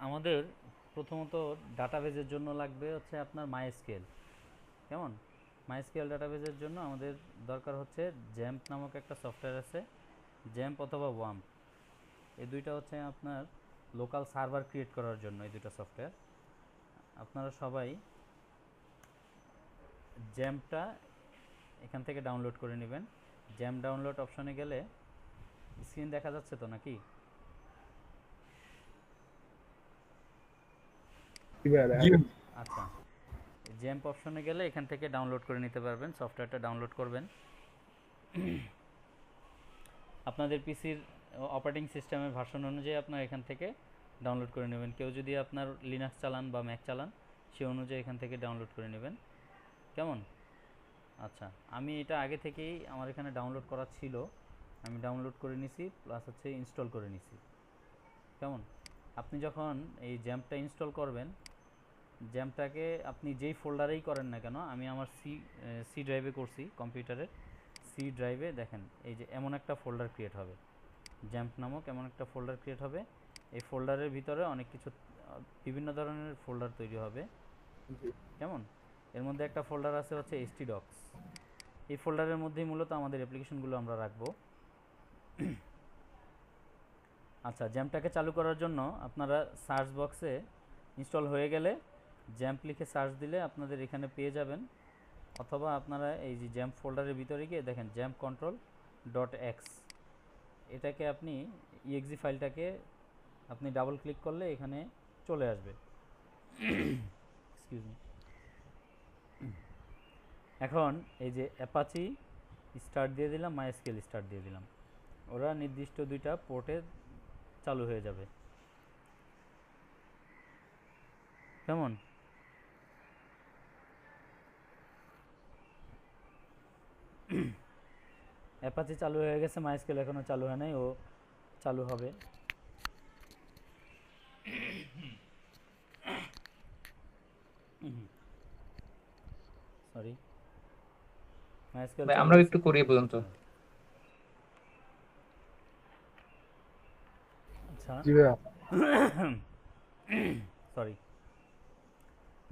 আমাদের প্রথমত ডাটাবেজের জন্য লাগবে হচ্ছে আপনার মাইস্কেল। কেমন? মাইস্কেল ডাটাবেজের জন্য আমাদের দরকার হচ্ছে জ্যাম্প নামক একটা সফটওয়্যার আছে। জ্যাম্প অথবা ওয়াম্প, এই দুইটা হচ্ছে আপনার লোকাল সার্ভার ক্রিয়েট করার জন্য। এই দুইটা সফটওয়্যার আপনারা সবাই জ্যাম্পটা এখান থেকে ডাউনলোড করে নেবেন। জ্যাম্প ডাউনলোড অপশনে গেলে স্ক্রিন দেখা যাচ্ছে তো নাকি? জি ভাই। আচ্ছা, জ্যাম্প অপশনে গেলে এখান থেকে ডাউনলোড করে নিতে পারবেন। সফটওয়্যারটা ডাউনলোড করবেন, আপনাদের পিসির অপারেটিং সিস্টেমের ভার্সন অনুযায়ী আপনার এখান থেকে ডাউনলোড করে নেবেন। কেউ যদি আপনার লিনাক্স চালান বা ম্যাক চালান, সে অনুযায়ী এখান থেকে ডাউনলোড করে নেবেন। কেমন? আচ্ছা, আমি এটা আগে থেকেই আমার এখানে ডাউনলোড করা ছিল, আমি ডাউনলোড করে নিছি, প্লাস হচ্ছে ইনস্টল করে নিছি। কেমন? আপনি যখন এই জ্যাম্পটা ইনস্টল করবেন, জ্যাম্পটাকে আপনি যেই ফোল্ডারেই করেন না কেন, আমি আমার সি ড্রাইভে করছি, কম্পিউটারের সি ড্রাইভে দেখেন এই যে এমন একটা ফোল্ডার ক্রিয়েট হবে, জ্যাম্প নামক এমন একটা ফোল্ডার ক্রিয়েট হবে। এই ফোল্ডারের ভিতরে অনেক কিছু বিভিন্ন ধরনের ফোল্ডার তৈরি হবে। কেমন? এর মধ্যে একটা ফোল্ডার আছে হচ্ছে htdocs। এই ফোল্ডারের মধ্যেই মূলত আমাদের অ্যাপ্লিকেশনগুলো আমরা রাখবো। আচ্ছা, জ্যাম্পটাকে চালু করার জন্য আপনারা সার্চ বক্সে ইনস্টল হয়ে গেলে জ্যাম্প লিখে সার্চ দিলে আপনাদের এখানে পেয়ে যাবেন, অথবা আপনারা এই যে জ্যাম্প ফোল্ডারের ভিতরে গিয়ে দেখেন জ্যাম্প কন্ট্রোল ডট এক্স, এটাকে আপনি ইএক্সি ফাইলটাকে আপনি ডাবল ক্লিক করলে এখানে চলে আসবে। Excuse me. এখন এই যে অ্যাপাচি স্টার্ট দিয়ে দিলাম, মাইস্কেল স্টার্ট দিয়ে দিলাম, ওরা নির্দিষ্ট দুইটা পোর্টে চালু হয়ে যাবে। কেমন? অ্যাপাচি চালু হয়ে গেছে, মাইস্কেল এখনও চালু হয় নাই, ও চালু হবে। সরি, মাইস্কেল ভাই চালু আমরাও হয়েছে। একটু করি এ পর্যন্ত। আচ্ছা, জি ভাইয়া। সরি।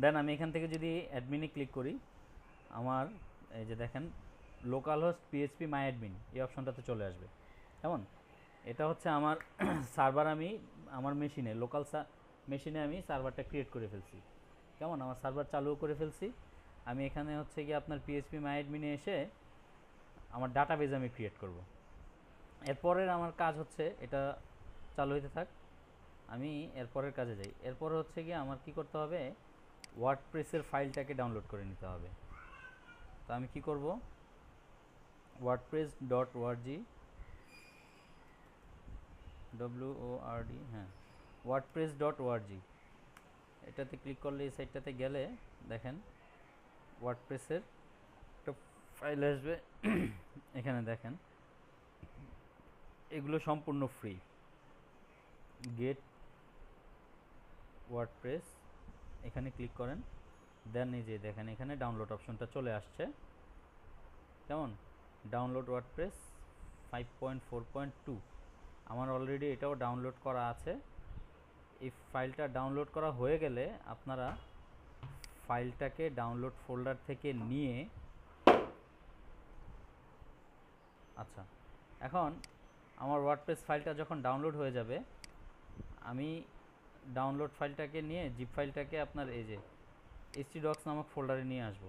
দেন আমি এখান থেকে যদি অ্যাডমিনে ক্লিক করি, আমার এই যে দেখেন লোকাল হোস্ট পিএইচপি মাই অ্যাডমিন, এই অপশনটাতে চলে আসবে। কেমন? এটা হচ্ছে আমার সার্ভার, আমি আমার মেশিনে লোকাল মেশিনে আমি সার্ভারটা ক্রিয়েট করে ফেলছি। কেমন? আমার সার্ভার চালুও করে ফেলছি। আমি এখানে হচ্ছে কি আপনার পিএইচপি মাই অ্যাডমিনে এসে আমার ডাটাবেজ আমি ক্রিয়েট করব। এরপরের আমার কাজ হচ্ছে এটা চালু হইতে থাক, আমি এরপরের কাজে যাই। এরপর হচ্ছে কি আমার কি করতে হবে, ওয়ার্ডপ্রেসের ফাইলটাকে ডাউনলোড করে নিতে হবে। তো আমি কি করব, ওয়ার্ডপ্রেস ডট ওআরজি, WORD, হ্যাঁ, ওয়ার্ডপ্রেস ডট ওআরজি, এটাতে ক্লিক করলে এই সাইটটাতে গেলে দেখেন ওয়ার্ডপ্রেসের একটা ফাইল আসবে। এখানে দেখেন এগুলো সম্পূর্ণ ফ্রি। গেট ওয়ার্ডপ্রেস, এখানে ক্লিক করেন, দেন এই যে দেখেন এখানে ডাউনলোড অপশনটা চলে আসছে। কেমন? ডাউনলোড ওয়ার্ডপ্রেস 5.4.2, আমার অলরেডি এটাও ডাউনলোড করা আছে। এই ফাইলটা ডাউনলোড করা হয়ে গেলে আপনারা ফাইলটাকে ডাউনলোড ফোল্ডার থেকে নিয়ে, আচ্ছা, এখন আমার ওয়ার্ডপ্রেস ফাইলটা যখন ডাউনলোড হয়ে যাবে, আমি ডাউনলোড ফাইলটাকে নিয়ে জিপ ফাইলটাকে আপনার এই যে htdocs নামক ফোল্ডারে নিয়ে আসব।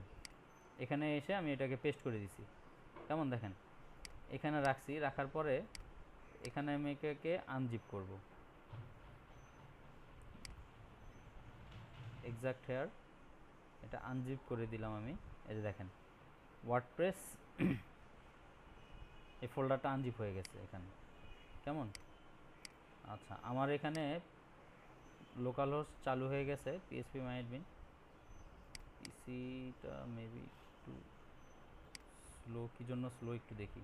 এখানে এসে আমি এটাকে পেস্ট করে দিছি। কেমন? দেখেন এখানে রাখছি, রাখার পরে এখানে আমি এটাকে আনজিপ করব, এক্সাক্ট হেয়ার, এটা আনজিপ করে দিলাম আমি। এই যে দেখেন ওয়ার্ডপ্রেস এই ফোল্ডারটা আনজিপ হয়ে গেছে এখানে। কেমন? আচ্ছা, আমার এখানে লোকাল হোস্ট চালু হয়ে গেছে, পিএইচপি মাই অ্যাডমিন। পিসিটা মেবি একটু স্লো, কী জন্য স্লো একটু দেখি।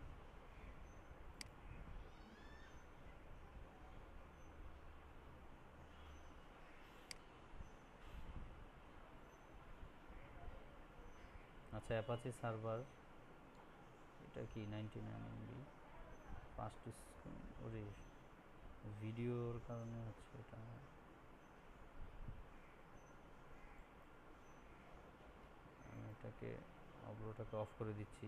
আচ্ছা, অ্যাপাচি সার্ভার, এটা কি 99 MB ফাস্ট, ওরে ভিডিওর কারণে হচ্ছে এটা। এটাকে অব্রোটাকে অফ করে দিচ্ছি।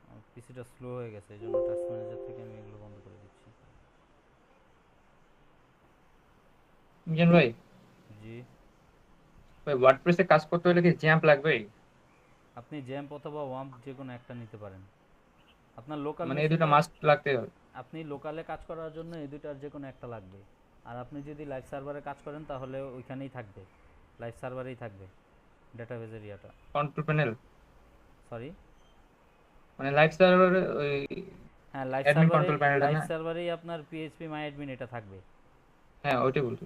আমার পিসিটা স্লো হয়ে গেছে, এই জন্য টাস্ক ম্যানেজার থেকে আমি এগুলো বন্ধ করে দিচ্ছি। মিজান ভাই, জি, ভাই ওয়ার্ডপ্রেসে কাজ করতে হলে কি জ্যাম্প লাগবে? আপনি জ্যাম্প অথবা ওয়াম্প যে কোনো একটা নিতে পারেন। আপনার লোকাল মানে এই দুটো মেশিনে মাস্ট লাগতে হবে? আপনি লোকালে কাজ করার জন্য এই দুটার যে কোনো একটা লাগবে। আর আপনি যদি লাইভ সার্ভারে কাজ করেন তাহলে ওইখানেই থাকবে, লাইভ সার্ভারেই থাকবে ডাটাবেজ এরিয়াটা। Control panel? সরি, মানে লাইভ সার্ভার ওই হ্যাঁ অ্যাডমিন কন্ট্রোল প্যানেলটা লাইভ না? সার্ভারেই আপনার পিএইচপি মাই অ্যাডমিন এটা থাকবে। হ্যাঁ, ওইটাই বলতো।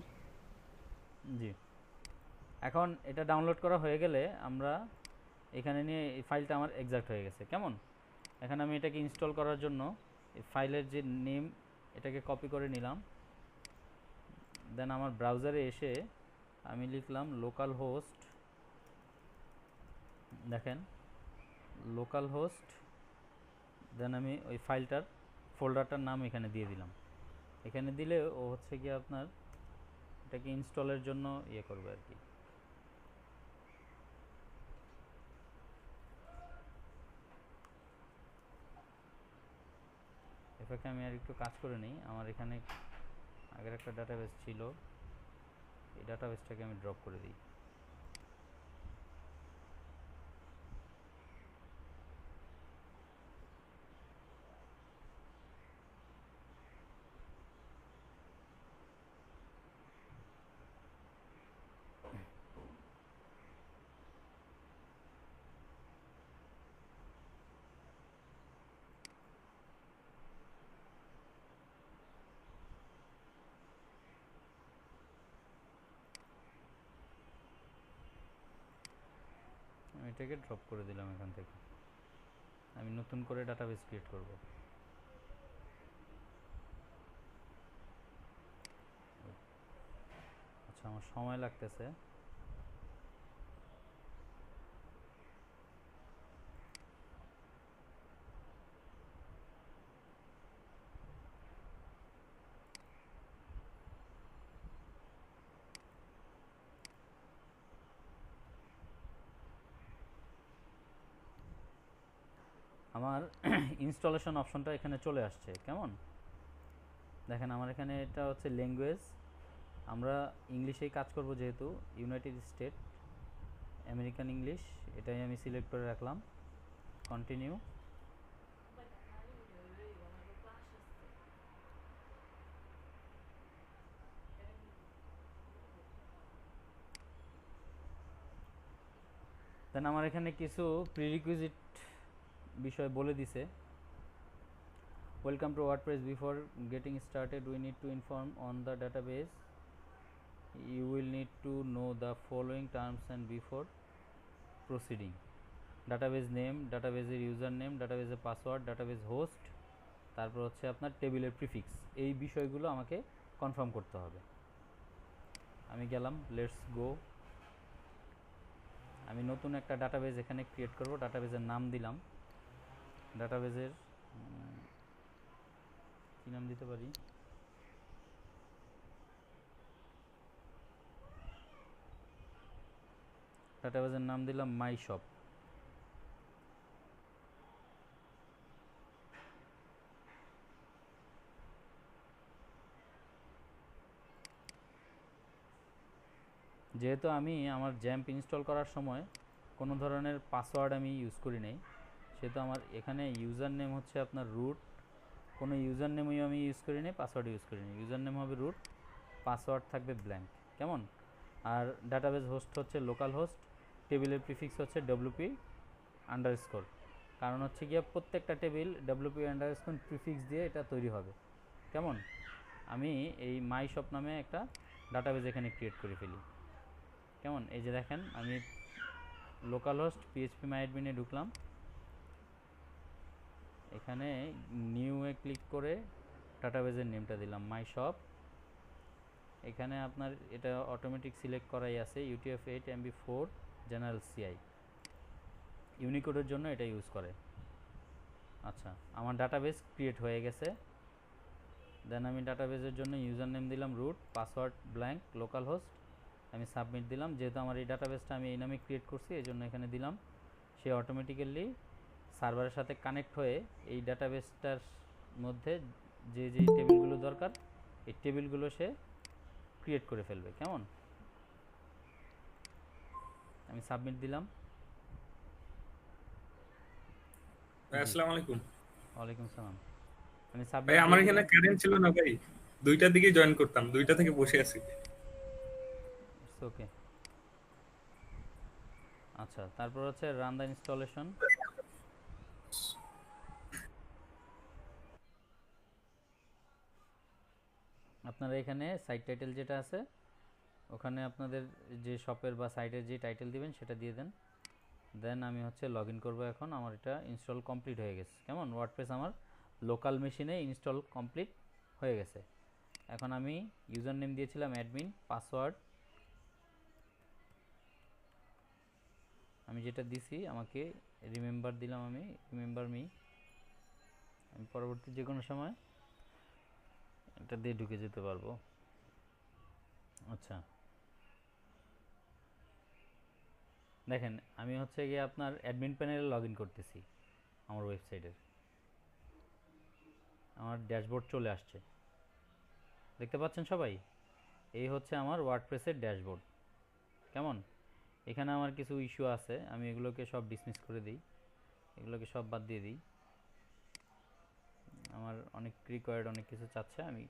জি, এখন এটা ডাউনলোড করা হয়ে গেলে আমরা এখানে নিয়ে এই ফাইলটা আমার এক্সাক্ট হয়ে গেছে কেমন। এখন আমি এটাকে ইনস্টল করার জন্য এই ফাইলের যে নেম এটাকে কপি করে নিলাম। দেন আমার ব্রাউজারে এসে আমি লিখলাম লোকাল হোস্ট, দেখেন লোকাল হোস্ট, দেন আমি ওই ফাইলটার ফোল্ডারটার নাম এখানে দিয়ে দিলাম। এখানে দিলে ও হচ্ছে কি আপনার এটাকে ইনস্টলের জন্য ইয়ে করবে আর কি। এটাকে আমি আর একটু কাজ করে নিই। আমার এখানে আগের একটা ডাটাবেস ছিল, এই ডাটাবেসটাকে আমি ড্রপ করে দিই। আমি এটাকে ড্রপ করে দিলাম এখান থেকে। আমি নতুন করে ডাটাবেস ক্রিয়েট করব। আচ্ছা, আমার সময় লাগতেছে। আমার ইনস্টলেশন অপশনটা এখানে চলে আসছে কেমন। দেখেন আমার এখানে এটা হচ্ছে ল্যাঙ্গুয়েজ, আমরা ইংলিশেই কাজ করব যেহেতু ইউনাইটেড স্টেট আমেরিকান ইংলিশ, এটাই আমি সিলেক্ট করে রাখলাম। কন্টিনিউ। দেন আমার এখানে কিছু প্রিরিকুইজিট বিষয় বলে দিছে। Welcome to WordPress, before getting started we need to inform on the database you will need to know the following terms and before proceeding: database name, database username, database password, database host, তারপর হচ্ছে আপনার টেবিলের prefix. এই বিষয়গুলো আমাকে confirm করতে হবে। আমি গেলাম, লেটস গো। আমি নতুন একটা ডাটাবেজ এখানে ক্রিয়েট করব, ডাটাবেজের নাম দিলাম, ডাটাবেজের কী নাম দিতে পারি, ডাটাবেজের নাম দিলাম মাই শপ। যেহেতু আমি আমার জ্যাম্প ইনস্টল করার সময় কোনো ধরনের পাসওয়ার্ড আমি ইউজ করি নাই, সেহেতু আমার এখানে ইউজার নেম হচ্ছে আপনার রুট, কোনো ইউজার নেমই আমি ইউজ করি নাই, পাসওয়ার্ড ইউজ করি নি। ইউজার নেম হবে রুট, পাসওয়ার্ড থাকবে ব্ল্যাঙ্ক কেমন। আর ডাটাবেস হোস্ট হচ্ছে লোকাল হোস্ট, টেবিলের প্রিফিক্স হচ্ছে ডব্লিউপি আন্ডারস্কোর, কারণ হচ্ছে গিয়ে প্রত্যেকটা টেবিল ডব্লিউপি আন্ডারস্কোর প্রিফিক্স দিয়ে এটা তৈরি হবে কেমন। আমি এই মাই শপ নামে একটা ডাটাবেস এখানে ক্রিয়েট করে ফেলি কেমন। এই যে দেখেন আমি লোকাল হোস্ট পিএইচপি মাই অ্যাডমিনে ঢুকলাম, এখানে নিউ এ ক্লিক করে ডাটাবেজের নেমটা দিলাম মাই শপ। এখানে আপনার এটা অটোমেটিক সিলেক্ট করাই আছে UTF-8 MB4 জেনারেল CI, ইউনিকোডের জন্য এটা ইউজ করে। আচ্ছা, আমার ডাটাবেস ক্রিয়েট হয়ে গেছে। দেন আমি ডাটাবেজের জন্য ইউজার নেম দিলাম root, password blank, local host, আমি সাবমিট দিলাম। যেহেতু আমার এই ডাটাবেসটা আমি এই নামে ক্রিয়েট করছি, এই জন্য এখানে দিলাম। সে অটোমেটিক্যালি সার্ভারের সাথে কানেক্ট হয়ে এই ডাটাবেসটার মধ্যে যে যে টেবিলগুলো দরকার এই টেবিলগুলো সে ক্রিয়েট করে ফেলবে। কেমন? আমি সাবমিট দিলাম। ভাই জি, আসসালামু আলাইকুম। ওয়ালাইকুম সালাম। আমি ভাই সাবমিট আমার দিয়ে এখানে দিলাম। কারেন্ট ছিল না ভাই, 2টার দিকে জয়েন করতাম, 2টা থেকে বসে আছি। It's okay. আচ্ছা, তারপর হচ্ছে রান দ্য ইনস্টলেশন। আপনারা এখানে সাইট টাইটেল যেটা আছে ওখানে আপনাদের যে শপের বা সাইটের যে টাইটেল দিবেন সেটা দিয়ে দেন। দেন আমি হচ্ছে লগ ইন করবো। এখন আমার এটা ইনস্টল কমপ্লিট হয়ে গেছে। কেমন? ওয়ার্ডপ্রেস আমার লোকাল মেশিনে ইনস্টল কমপ্লিট হয়ে গেছে। এখন আমি ইউজার নেম দিয়েছিলাম অ্যাডমিন, পাসওয়ার্ড আমি যেটা দিছি আমাকে রিমেম্বার দিলাম, আমি রিমেম্বার মি। আমি পরবর্তী যে কোনো সময় এটা দিয়ে ঢুকে যেতে পারবো। আচ্ছা, দেখেন আমি হচ্ছে গিয়ে আপনার অ্যাডমিন প্যানেলে লগ ইন করতেছি আমার ওয়েবসাইটের। আমার ড্যাশবোর্ড চলে আসছে, দেখতে পাচ্ছেন সবাই? এই হচ্ছে আমার ওয়ার্ডপ্রেসের ড্যাশবোর্ড। কেমন? এখানে আমার কিছু ইস্যু আছে, আমি এগুলোকে সব ডিসমিস করে দিই, এগুলোকে সব বাদ দিয়ে দিই। আমার অনেক রিকোয়ার্ড অনেক কিছু চাচ্ছে, আমি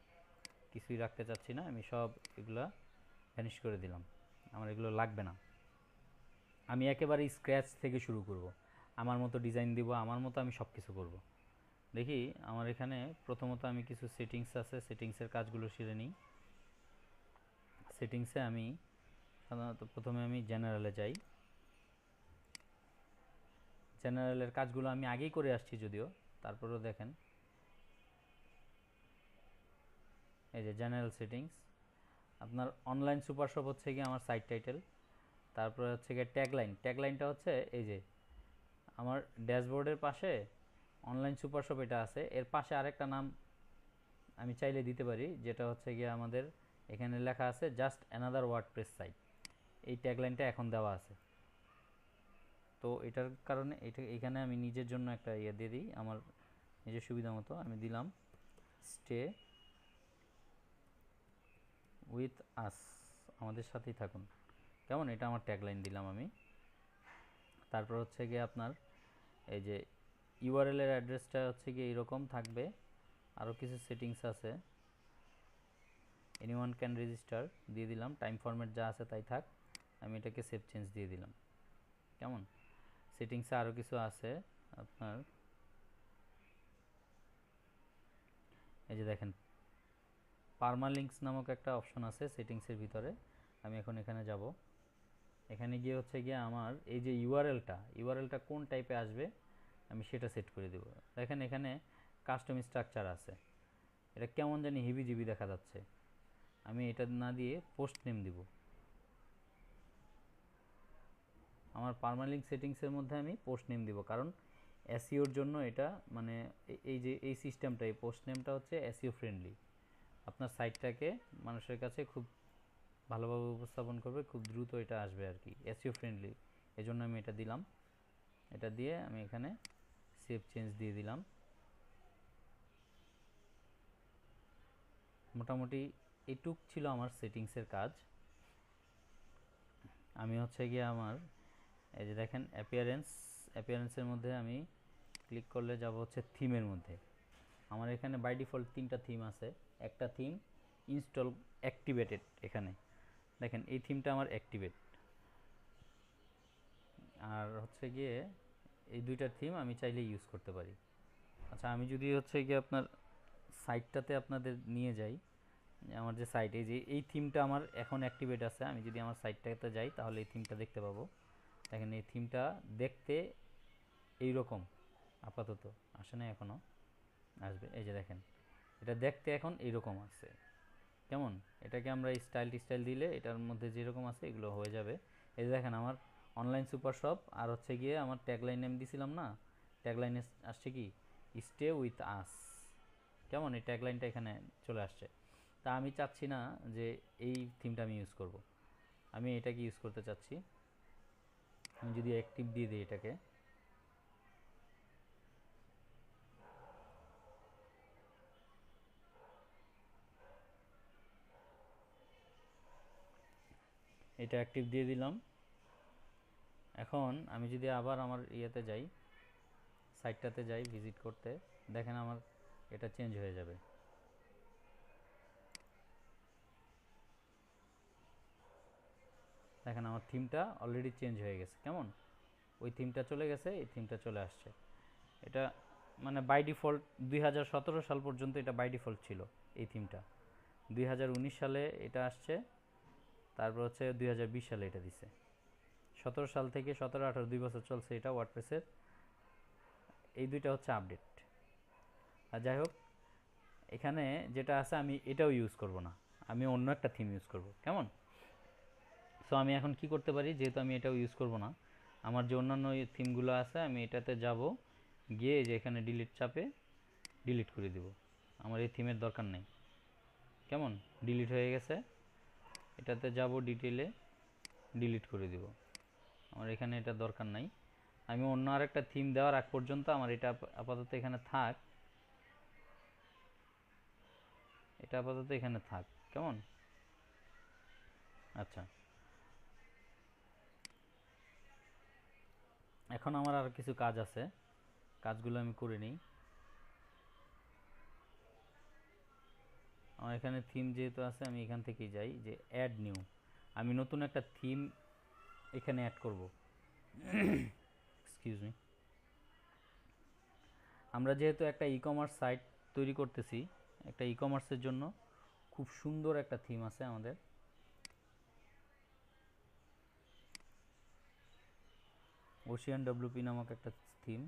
কিছুই রাখতে চাচ্ছি না, আমি সব এগুলা ভ্যানিশ করে দিলাম। আমার এগুলো লাগবে না। আমি একেবারে স্ক্র্যাচ থেকে শুরু করব, আমার মতো ডিজাইন দিব, আমার মতো আমি সব কিছু করব। দেখি আমার এখানে প্রথমত আমি কিছু সেটিংস আছে, সেটিংসের কাজগুলো সেরে নিই। সেটিংসে আমি সাধারণত প্রথমে আমি জেনারেলে যাই। জেনারেলের কাজগুলো আমি আগেই করে আসছি যদিও, তারপরেও দেখেন এই যে জেনারেল সেটিংস। আপনার অনলাইন সুপার শপ হচ্ছে গিয়ে আমার সাইট টাইটেল। তারপরে হচ্ছে গিয়ে ট্যাগলাইন। ট্যাগলাইনটা হচ্ছে এই যে আমার ড্যাশবোর্ডের পাশে অনলাইন সুপার শপ এটা আছে, এর পাশে আরেকটা নাম আমি চাইলে দিতে পারি, যেটা হচ্ছে গিয়ে আমাদের এখানে লেখা আছে জাস্ট অ্যানাদার ওয়ার্ডপ্রেস সাইট। এই ট্যাগলাইনটা এখন দেওয়া আছে। তো এটার কারণে এটা এখানে আমি নিজের জন্য একটা ইয়ে দিয়ে দিই, আমার নিজের সুবিধা মতো আমি দিলাম স্টে উইথ আস, আমাদের সাথেই থাকুন। কেমন? এটা আমার ট্যাগলাইন দিলাম আমি। তারপর হচ্ছে গিয়ে আপনার এই যে ইউআরএল এর অ্যাড্রেসটা হচ্ছে গিয়ে এরকম থাকবে। আরও কিছু সেটিংস আছে, এনিওয়ান ক্যান রেজিস্টার দিয়ে দিলাম, টাইম ফরম্যাট যা আছে তাই থাক, আমি এটাকে সেভ চেঞ্জ দিয়ে দিলাম। কেমন? সেটিংসে আরও কিছু আছে আপনার, এই যে দেখেন পারমালিঙ্কস নামক একটা অপশন আছে সেটিংসের ভিতরে। আমি এখন এখানে যাব, এখানে গিয়ে হচ্ছে গিয়ে আমার এই যে ইউআরএলটা কোন টাইপে আসবে আমি সেটা সেট করে দেব। দেখেন এখানে কাস্টম স্ট্রাকচার আছে, এটা কেমন জানি হিবিজিবি দেখা যাচ্ছে। আমি এটা না দিয়ে পোস্ট নেম দিব। আমার পারমালিঙ্ক সেটিংসের মধ্যে আমি পোস্ট নেম দিব, কারণ এসইওর জন্য এটা মানে এই যে এই সিস্টেমটা, এই পোস্ট নেমটা হচ্ছে এসইও ফ্রেন্ডলি। আপনার সাইটটাকে মানুষের কাছে খুব ভালোভাবে উপস্থাপন করবে, খুব দ্রুত এটা আসবে আর কি, এসইও ফ্রেন্ডলি। এজন্য আমি এটা দিলাম। এটা দিয়ে আমি এখানে সেভ চেঞ্জ দিয়ে দিলাম। মোটামুটি এটুক ছিল আমার সেটিংসের কাজ। আমি হচ্ছে গিয়ে আমার এই যে দেখেন অ্যাপিয়ারেন্সের মধ্যে আমি ক্লিক করলে যাব হচ্ছে থিমের মধ্যে। আমার এখানে বাই ডিফল্ট 3টা থিম আছে। একটা থিম ইনস্টল অ্যাক্টিভেটেড, এখানে দেখেন এই থিমটা আমার অ্যাক্টিভেট। আর হচ্ছে গিয়ে এই 2টা থিম আমি চাইলে ইউজ করতে পারি। আচ্ছা, আমি যদি হচ্ছে গিয়ে আপনার সাইটটাতে আপনাদের নিয়ে যাই, আমার যে সাইট এই যে এই থিমটা আমার এখন অ্যাক্টিভেট আছে, আমি যদি আমার সাইটটাতে যাই তাহলে এই থিমটা দেখতে পাবো। দেখেন এই থিমটা দেখতে এইরকম, আপাতত আসে না, এখনও আসবে। এই যে দেখেন এটা দেখতে এখন এইরকম আছে। কেমন? এটাকে আমরা স্টাইল দিলে এটার মধ্যে যেরকম আছে এগুলো হয়ে যাবে। এই যে দেখেন আমার অনলাইন সুপার শপ, আর হচ্ছে গিয়ে আমার ট্যাগলাইন নেম দিছিলাম না, ট্যাগলাইনে আসছে কি স্টে উইথ আস। কেমন? এই ট্যাগলাইনটা এখানে চলে আসছে। তা আমি চাচ্ছি না যে এই থিমটা আমি ইউজ করব, আমি এটাকে ইউজ করতে চাচ্ছি। আমি যদি অ্যাক্টিভ দিয়ে দিই এটাকে, এটা অ্যাক্টিভ দিয়ে দিলাম। এখন আমি যদি আবার আমার ইয়েতে যাই, সাইটটাতে যাই ভিজিট করতে, দেখেন আমার এটা চেঞ্জ হয়ে যাবে। দেখেন আমার থিমটা অলরেডি চেঞ্জ হয়ে গেছে। কেমন? ওই থিমটা চলে গেছে, এই থিমটা চলে আসছে। এটা মানে বাই ডিফল্ট 2017 সাল পর্যন্ত এটা বাই ডিফল্ট ছিল এই থিমটা। 2019 সালে এটা আসছে, তারপর হচ্ছে 2020 সালে এটা দিছে। 17 সাল থেকে 17-18 2 বছর চলছে এটা ওয়ার্ডপ্রেসের। এই দুইটা হচ্ছে আপডেট। আর যাই হোক, এখানে যেটা আছে আমি এটাও ইউজ করব না, আমি অন্য একটা থিম ইউজ করব। কেমন? সো আমি এখন কি করতে পারি, যেহেতু আমি এটাও ইউজ করব না, আমার যে অন্যান্য থিমগুলো আছে আমি এটাতে যাব, গিয়ে যে এখানে ডিলিট চাপে ডিলিট করে দিব। আমার এই থিমের দরকার নেই। কেমন? ডিলিট হয়ে গেছে। এটাতে যাব, ডিটেলে ডিলিট করে দিব। আমার এখানে এটা দরকার নাই। আমি অন্য আরেকটা থিম দেওয়ার আগ পর্যন্ত আমার এটা আপাতত এখানে থাক। এটা আপাতত এখানে থাক। কেমন? আচ্ছা, এখন আমার আর কিছু কাজ আছে, কাজগুলো আমি করে নিই। আমার এখানে থিম যেহেতু আছে, আমি এখান থেকেই যাই যে অ্যাড নিউ। আমি নতুন একটা থিম এখানে অ্যাড করব। Excuse me. আমরা যেহেতু একটা ই কমার্স সাইট তৈরি করতেছি, একটা ই কমার্সের জন্য খুব সুন্দর একটা থিম আছে আমাদের। ওশিয়ান ডব্লিউপি নামক একটা থিম।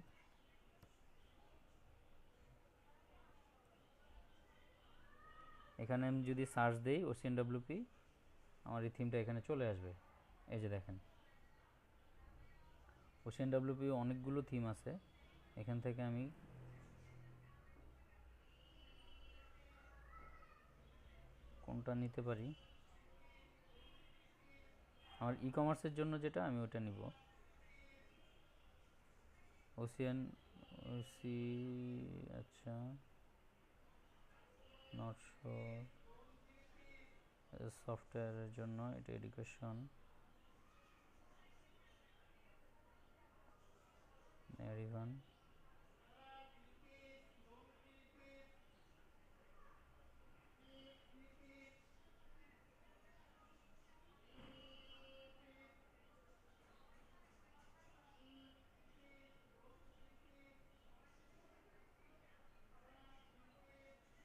এখানে আমি যদি সার্চ দেই ওশিয়ান ডব্লিউপি, আমার এই থিমটা এখানে চলে আসবে। এই যে দেখেন, ওশিয়ান ডব্লিউপি অনেকগুলো থিম আছে। এখান থেকে আমি কোনটা নিতে পারি, আমার ই কমার্সের জন্য যেটা আমি ওটা নিব। ওশিয়ান ওসি, আচ্ছা, নট শিওর। সফটওয়্যারের জন্য এটা এডুকেশন, এরিভান।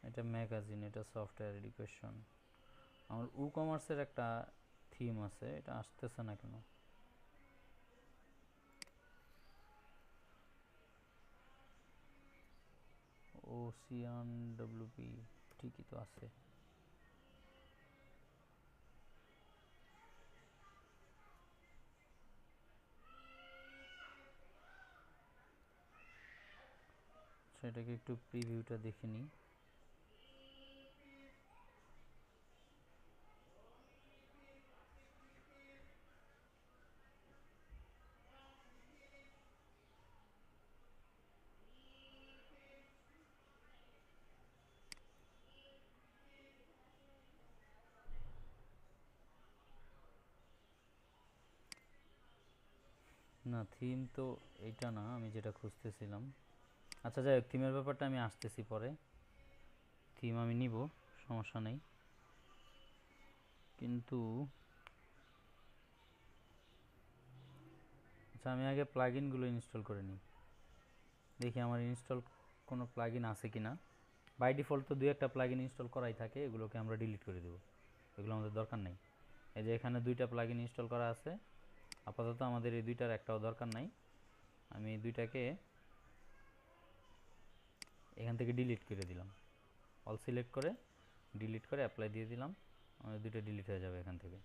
এটা ম্যাগাজিন, এটা সফটওয়্যার এডুকেশন। আমার ই কমার্সের একটা থিম আছে, এটা আসতেছে না কেন? ওশিয়ান ডব্লিউপি ঠিকই তো আছে। সেটাকে একটু প্রিভিউটা দেখে নিই। না, থিম তো এইটা না আমি যেটা খুঁজতেছিলাম। আচ্ছা যাই হোক, থিমের ব্যাপারটা আমি আসতেছি পরে। থিম আমি নিব, সমস্যা নেই, কিন্তু আচ্ছা আমি আগে প্লাগইনগুলো ইনস্টল করে নিই, দেখি আমার ইনস্টল কোনো প্লাগইন আছে কি না। বাই ডিফল্ট তো 2-1টা প্লাগইন ইনস্টল করাই থাকে, এগুলোকে আমরা ডিলিট করে দেবো, এগুলো আমাদের দরকার নেই। এই যে এখানে 2টা প্লাগইন ইনস্টল করা আছে, আপাতত আমাদের এই 2টার একটাও দরকার নাই। আমি এই 2টাকে এখান থেকে ডিলিট করে দিলাম। অল সিলেক্ট করে ডিলিট করে অ্যাপ্লাই দিয়ে দিলাম, আমাদের 2টা ডিলিট হয়ে যাবে এখান থেকে।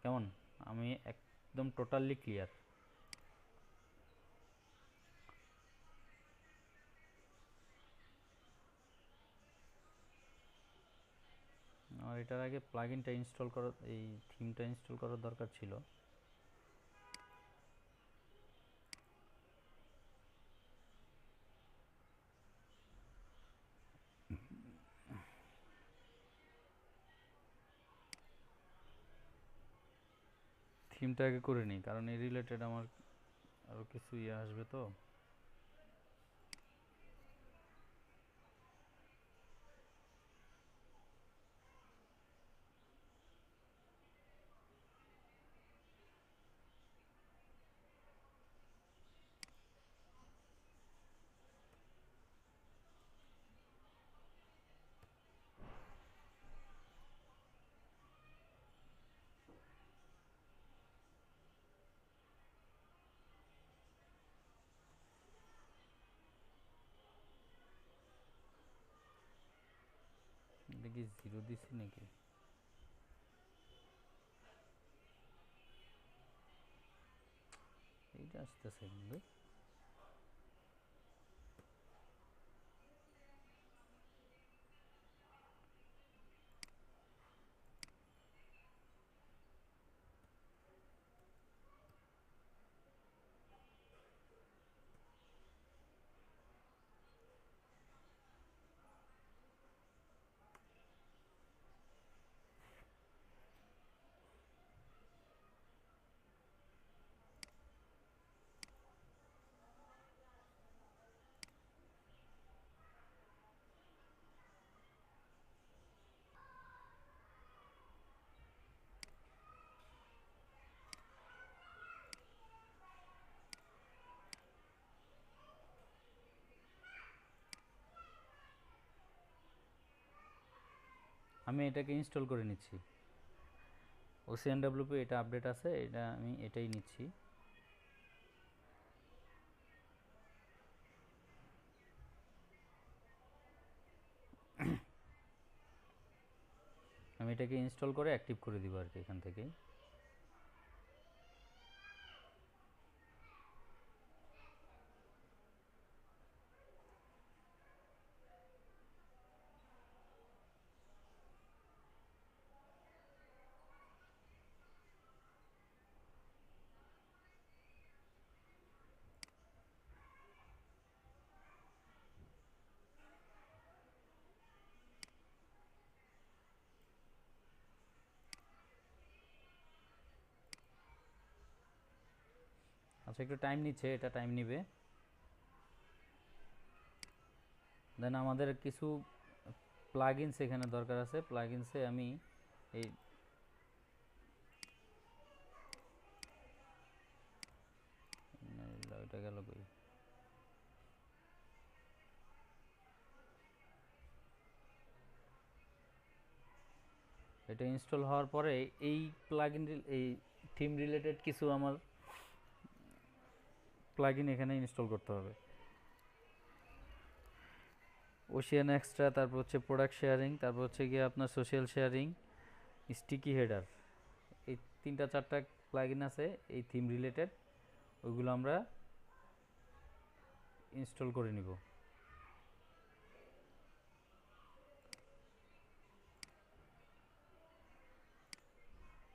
কেমন? আমি একদম টোটালি ক্লিয়ার। আমার আমার এটার আগে প্লাগইনটা ইনস্টল করা, এই থিমটা ইনস্টল করার দরকার ছিল। থিমটা আগে করে নিই, কারণ এই রিলেটেড আমার আরও কিছু ইয়ে আসবে তো। এটা কি জিরো দিছি নাকি? এইটা আসতেছে কিন্তু। আমি এটাকে ইনস্টল করে নিচ্ছি। OCNWP এটা আপডেট আছে, এটা আমি এটাই নিচ্ছি। আমি এটাকে ইনস্টল করে অ্যাক্টিভ করে দিব আর কি এখান থেকেই। আচ্ছা, একটু টাইম নিচ্ছে, এটা টাইম নিবে। দেন আমাদের কিছু প্লাগইনস এখানে দরকার আছে। প্লাগইনসে আমি এই ওইটা গেল কই? এটা ইনস্টল হওয়ার পরে এই প্লাগইন, এই থিম রিলেটেড কিছু আমার প্লাগইন এখানে ইনস্টল করতে হবে। ওশিয়ান এক্সট্রা, তারপর হচ্ছে প্রোডাক্ট শেয়ারিং, তারপর হচ্ছে গিয়ে আপনার সোশ্যাল শেয়ারিং, স্টিকি হেডার। এই 3-4টা প্লাগইন আছে এই থিম রিলেটেড, ওইগুলো আমরা ইনস্টল করে নিব।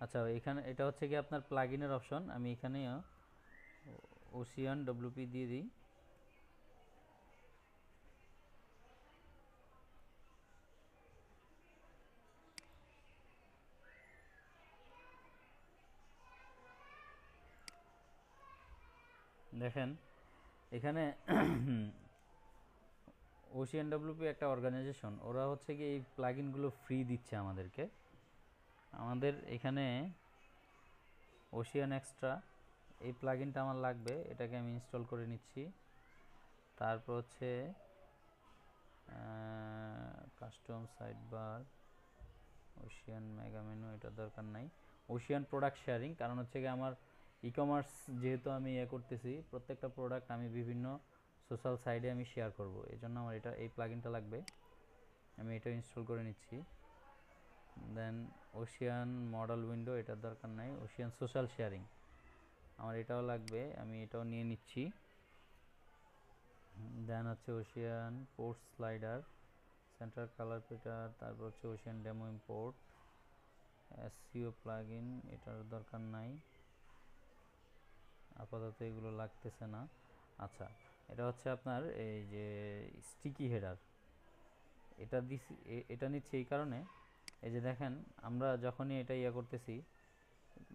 আচ্ছা, এখানে এটা হচ্ছে কি আপনার প্লাগইনের অপশন। আমি এখানে OCNWP দিয়ে দিই। দেখেন এখানে OCNWP একটা অর্গানাইজেশন, ওরা হচ্ছে কি এই প্লাগইনগুলো ফ্রি দিচ্ছে আমাদেরকে। আমাদের এখানে ওশিয়ান এক্সট্রা এই প্লাগইনটা আমার লাগবে, এটাকে আমি ইনস্টল করে নিচ্ছি। তারপর হচ্ছে custom side bar, Ocean mega menu, এটা দরকার নাই। ওশিয়ান প্রোডাক্ট শেয়ারিং, কারণ হচ্ছে কি আমার ই কমার্স যেহেতু আমি করতেছি, প্রত্যেকটা প্রোডাক্ট আমি বিভিন্ন সোশ্যাল সাইডে আমি শেয়ার করব, এই জন্য আমার এটা এই প্লাগইনটা লাগবে। আমি এটা ইনস্টল করে নিচ্ছি। দেন ওশিয়ান মডেল উইন্ডো, এটার দরকার নাই। ওশিয়ান সোশ্যাল শেয়ারিং আমার এটাও লাগবে, আমি এটাও নিয়ে নিচ্ছি। দেন হচ্ছে Ocean post slider, centre colour Peter, তারপর হচ্ছে Ocean demo import, SEO plugin, এটার দরকার নাই আপাতত, এগুলো লাগতেছে না। আচ্ছা, এটা হচ্ছে আপনার এই যে স্টিকি হেডার, এটা দিছি, এটা নিচ্ছে এই কারণে, এই যে দেখেন আমরা যখনই এটা ইয়ে করতেছি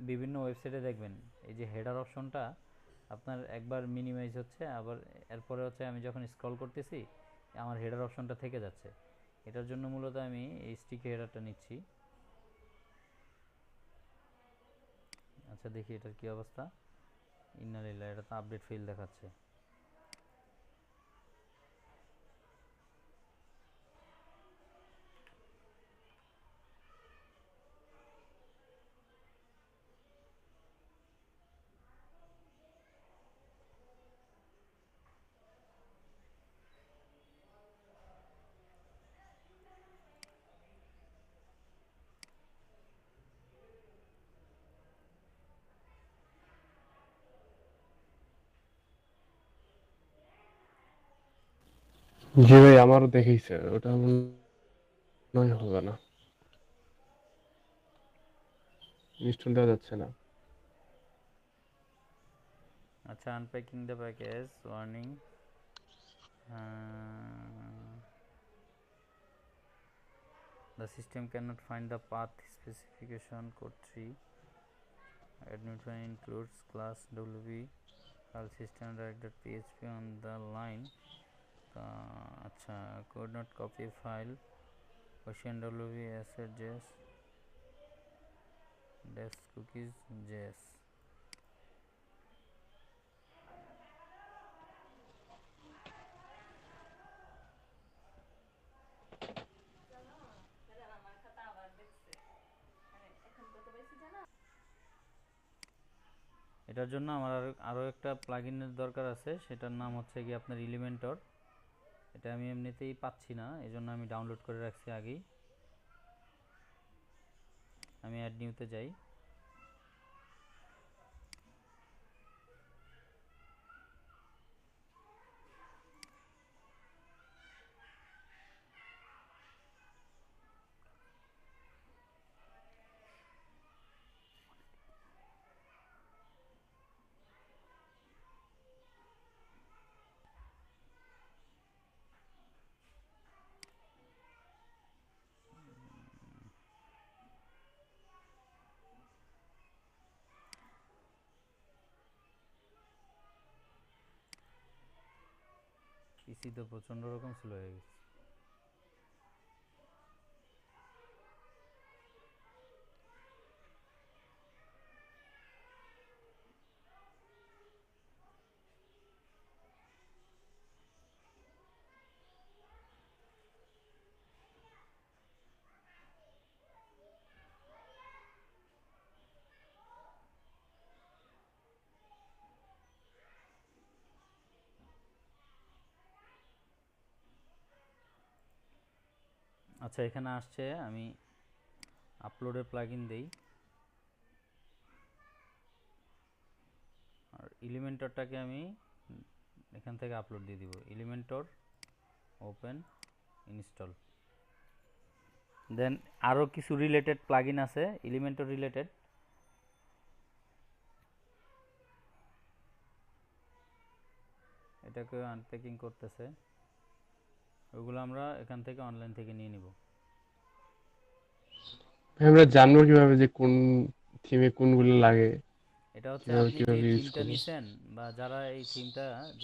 বিভিন্ন ওয়েবসাইটে দেখবেন এই যে হেডার অপশনটা আপনার একবার মিনিমাইজ হচ্ছে, আবার এরপরে হচ্ছে আমি যখন স্ক্রল করতেছি আমার হেডার অপশনটা থেকে যাচ্ছে। এটার জন্য মূলত আমি এই স্টিকি হেডারটা নিচ্ছি। আচ্ছা দেখি এটার কি অবস্থা। ইন্নালিল্লাহ, এটা তো আপডেট ফেল দেখাচ্ছে। জি ভাই, আমারও দেখেইছে, ওটা মনে হয় হবে না, ইনস্টল দেওয়া যাচ্ছে না। আচ্ছা, unpacking the package warning, the system cannot find the path specification. Code 3 admin includes class wb file system direct.php on the line. আচ্ছা, could not copy file ocean wb asset js dash cookies js. এটার জন্য আমার আরও একটা প্লাগইনের দরকার আছে, সেটার নাম হচ্ছে কি আপনার এলিমেন্টর। এটা আমি এমনিতেই পাচ্ছি না, এজন্য আমি ডাউনলোড করে রাখছি আগেই। আমি অ্যাড নিউতে যাই, পিসি তো প্রচণ্ড রকম স্লো হয়ে গেছে। আচ্ছা, এখানে আসছে, আমি আপলোডের প্লাগইন দেই, আর এলিমেন্টরটাকে আমি এখান থেকে আপলোড দিয়ে দিব। Elementor open install. দেন আরও কিছু রিলেটেড প্লাগইন আছে এলিমেন্টর রিলেটেড, এটাকে আনপ্যাকিং করতেছে, ওগুলো আমরা এখান থেকে অনলাইন থেকে নিয়ে নিব। ভাই, আমরা জানবো কিভাবে যে কোন থিমে কোনগুলো লাগে, এটা হচ্ছে কিভাবে আপনি যে কিভাবে ইউজ থিমটা করবো? নিছেন বা যারা এই থিমটা যে